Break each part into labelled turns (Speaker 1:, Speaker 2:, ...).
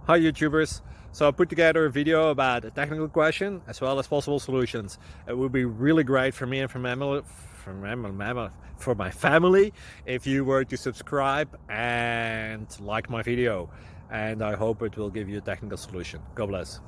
Speaker 1: Hi YouTubers! So I put together a video about a technical question as well as possible solutions. It would be really great for me and for my family if you were to subscribe and like my video, and I hope it will give you a technical solution. God bless.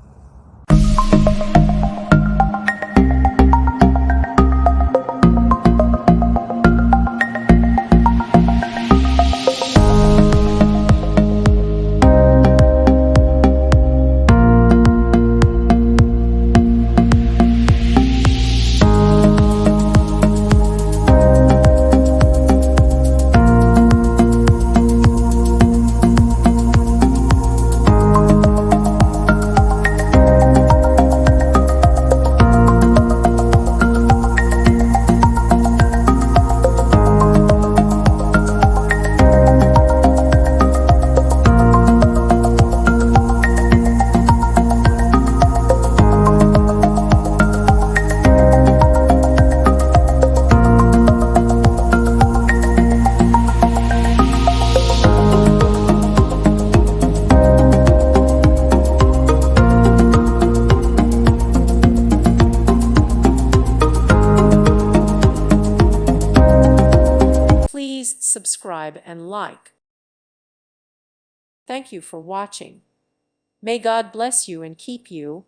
Speaker 2: Please subscribe and like. Thank you for watching. May God bless you and keep you.